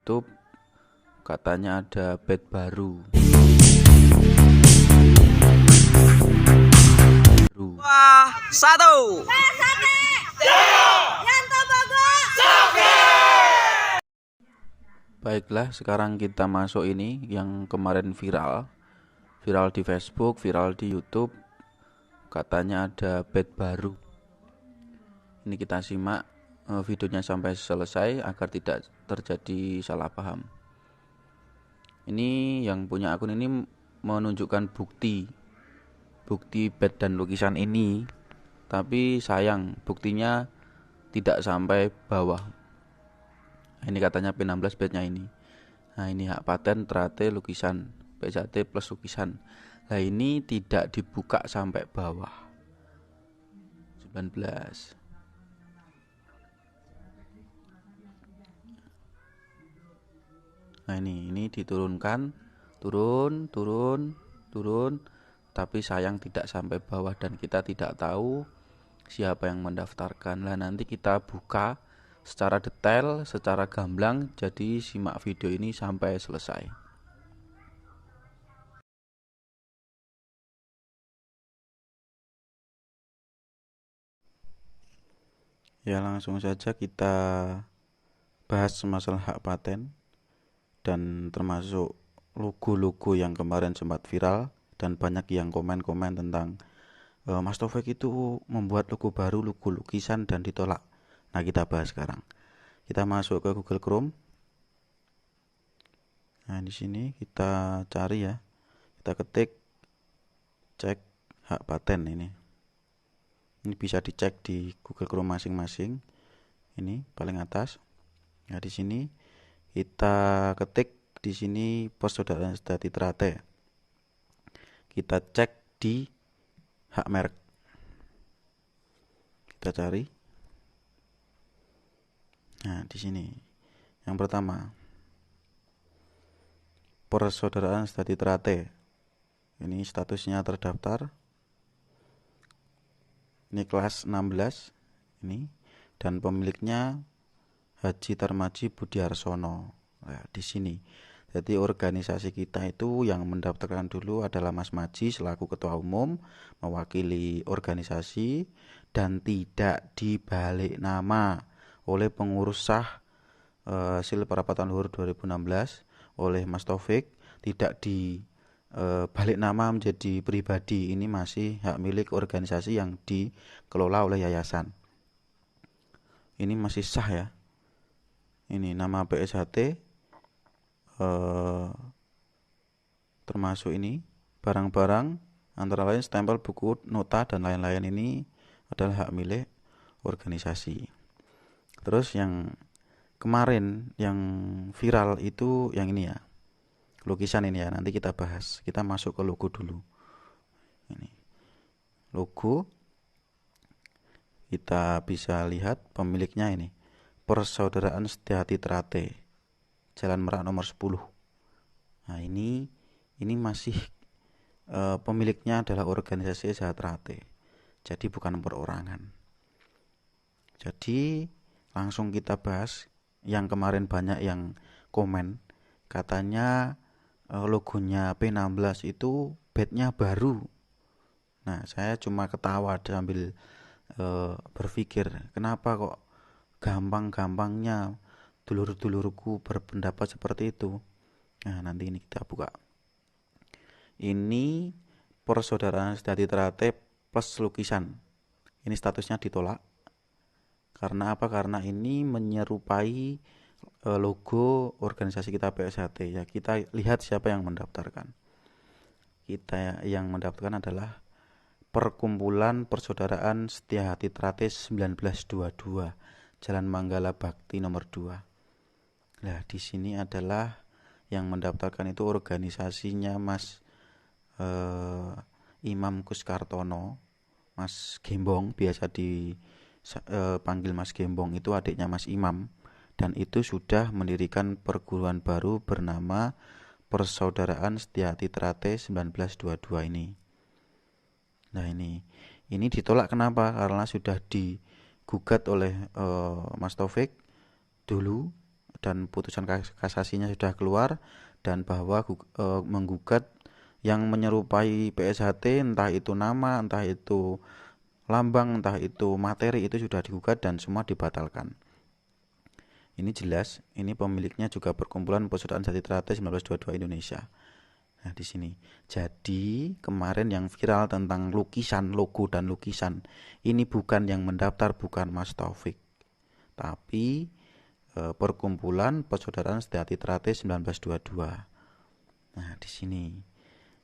YouTube, katanya ada bed baru. Wah, satu. Baiklah, sekarang kita masuk ini yang kemarin viral di Facebook, viral di YouTube, katanya ada bed baru. Ini kita simak videonya sampai selesai agar tidak terjadi salah paham. Ini yang punya akun ini menunjukkan bukti bed dan lukisan ini, tapi sayang buktinya tidak sampai bawah. Ini katanya P16 bednya ini. Nah, ini hak paten Trate lukisan, PJT plus lukisan. Nah, ini tidak dibuka sampai bawah. 19. Nah, ini diturunkan, turun, tapi sayang tidak sampai bawah dan kita tidak tahu siapa yang mendaftarkan. Nah, nanti kita buka secara detail, secara gamblang, jadi simak video ini sampai selesai. Ya, langsung saja kita bahas masalah hak paten dan termasuk logo-logo yang kemarin sempat viral dan banyak yang komen-komen tentang Mas Taufik itu membuat logo baru, logo lukisan dan ditolak. Nah, kita bahas sekarang. Kita masuk ke Google Chrome. Nah, di sini kita cari ya. Kita ketik cek hak paten ini. Ini bisa dicek di Google Chrome masing-masing. Ini paling atas. Nah, di sini kita ketik di sini Persaudaraan Sejati Trate. Kita cek di hak merek. Kita cari. Nah, di sini yang pertama Persaudaraan Sejati Trate. Ini statusnya terdaftar. Ini kelas 16 ini dan pemiliknya Haji Tarmaji Budiarsono. Nah, di sini. Jadi organisasi kita itu yang mendaftarkan dulu adalah Mas Maji selaku ketua umum mewakili organisasi dan tidak dibalik nama oleh pengurus sah Sil Perapatan Luhur 2016 oleh Mas Taufik, tidak dibalik nama menjadi pribadi. Ini masih hak milik organisasi yang dikelola oleh yayasan. Ini masih sah ya. Ini nama PSHT termasuk ini barang-barang antara lain stempel, buku, nota dan lain-lain. Ini adalah hak milik organisasi. Terus yang kemarin yang viral itu yang ini ya, lukisan ini ya, nanti kita bahas. Kita masuk ke logo dulu. Ini logo, kita bisa lihat pemiliknya ini Persaudaraan Sejati Trate, Jalan Merak nomor 10. Nah, ini masih pemiliknya adalah organisasi Sehat Trate, jadi bukan perorangan. Jadi langsung kita bahas. Yang kemarin banyak yang komen katanya logonya P16 itu bednya baru. Nah, saya cuma ketawa sambil berpikir kenapa kok gampang-gampangnya dulur-dulurku berpendapat seperti itu. Nah, nanti ini kita buka. Ini Persaudaraan Sejati Trate plus lukisan. Ini statusnya ditolak. Karena apa? Karena ini menyerupai logo organisasi kita PSHT ya. Kita lihat siapa yang mendaftarkan. Kita yang mendaftarkan adalah Perkumpulan Persaudaraan Setia Hati Trate 1922, Jalan Manggala Bakti nomor 2. Nah, di sini adalah yang mendaftarkan itu organisasinya Mas Imam Kuskartono, Mas Gembong, biasa dipanggil Mas Gembong, itu adiknya Mas Imam, dan itu sudah mendirikan perguruan baru bernama Persaudaraan Setia Hati Trate 1922 ini. Nah, ini ditolak kenapa? Karena sudah digugat oleh Mas Taufik dulu dan putusan kasasinya sudah keluar, dan bahwa menggugat yang menyerupai PSHT, entah itu nama, entah itu lambang, entah itu materi, itu sudah digugat dan semua dibatalkan. Ini jelas, ini pemiliknya juga Perkumpulan Persaudaraan Jati Teratai 1922 Indonesia. Nah, di sini. Jadi, kemarin yang viral tentang lukisan, logo dan lukisan, ini bukan yang mendaftar, bukan Mas Taufik, tapi Perkumpulan Persaudaraan Jati Teratai 1922. Nah, di sini.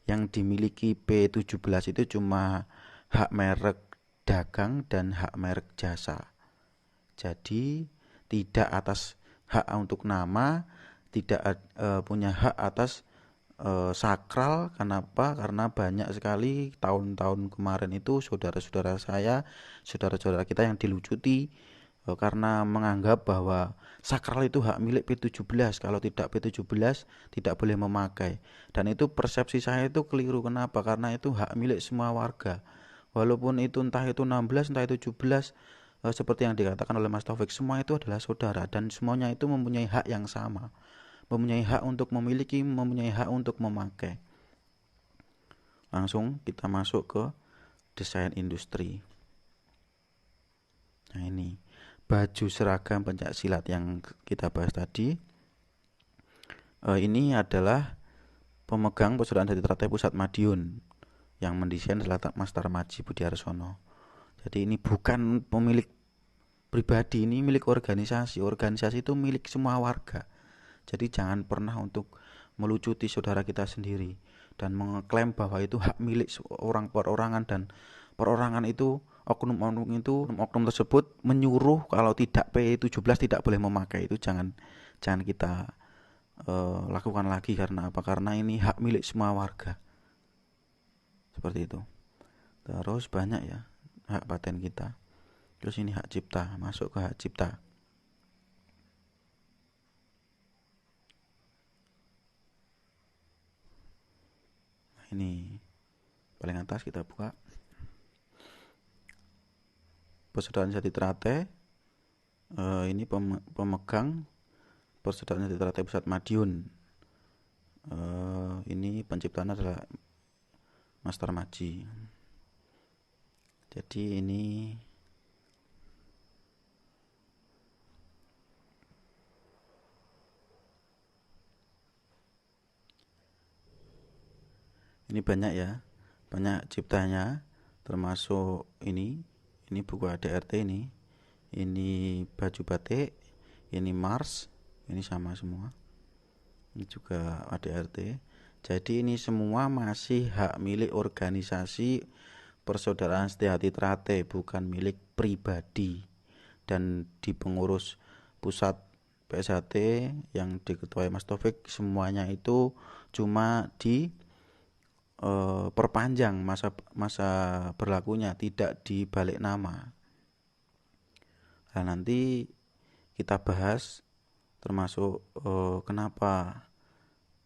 Yang dimiliki P17 itu cuma hak merek dagang dan hak merek jasa. Jadi, tidak atas hak untuk nama, tidak punya hak atas sakral. Kenapa? Karena banyak sekali tahun-tahun kemarin itu saudara-saudara kita yang dilucuti karena menganggap bahwa sakral itu hak milik P17. Kalau tidak P17 tidak boleh memakai. Dan itu persepsi saya itu keliru. Kenapa? Karena itu hak milik semua warga. Walaupun itu entah itu 16, entah itu 17, seperti yang dikatakan oleh Mas Taufik, semua itu adalah saudara dan semuanya itu mempunyai hak yang sama, mempunyai hak untuk memiliki, mempunyai hak untuk memakai. Langsung kita masuk ke desain industri. Nah, ini baju seragam pencaksilat yang kita bahas tadi. Ini adalah pemegang Persaudaraan Jati Teratai Pusat Madiun yang mendesain adalah Mas Tarmaji Budiarsono. Jadi ini bukan pemilik pribadi, ini milik organisasi. Organisasi itu milik semua warga. Jadi jangan pernah untuk melucuti saudara kita sendiri dan mengklaim bahwa itu hak milik orang perorangan, dan perorangan itu oknum tersebut menyuruh kalau tidak P17 tidak boleh memakai. Itu jangan kita lakukan lagi. Karena apa? Karena ini hak milik semua warga. Seperti itu. Terus banyak ya hak paten kita. Terus ini hak cipta, masuk ke hak cipta. Nah, ini paling atas kita buka. Persaudaraan Jati Teratai, ini pemegang Persaudaraan Jati Teratai Pusat Madiun. Ini penciptanya adalah Mas Tarmaji. Jadi ini banyak ya, banyak ciptanya, termasuk ini buku ADRT, ini baju batik, ini Mars, ini sama semua, ini juga ADRT. Jadi ini semua masih hak milik organisasi Persaudaraan Jati Teratai, bukan milik pribadi. Dan di pengurus pusat PSHT yang diketuai Mas Taufik, semuanya itu cuma di perpanjang masa berlakunya, tidak dibalik nama. Nah, nanti kita bahas termasuk kenapa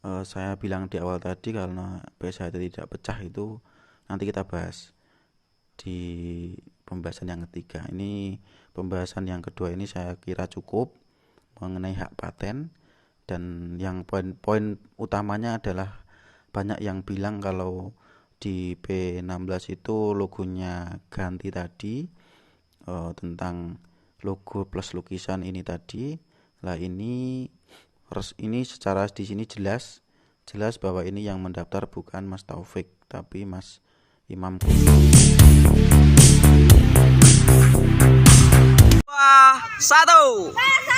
saya bilang di awal tadi karena PSHT tidak pecah, itu nanti kita bahas di pembahasan yang ketiga. Ini pembahasan yang kedua ini saya kira cukup mengenai hak paten, dan yang poin utamanya adalah banyak yang bilang kalau di P16 itu logonya ganti tadi, tentang logo plus lukisan ini tadi. Lah ini secara di sini jelas bahwa ini yang mendaftar bukan Mas Taufik tapi Mas Imam. Wah, 1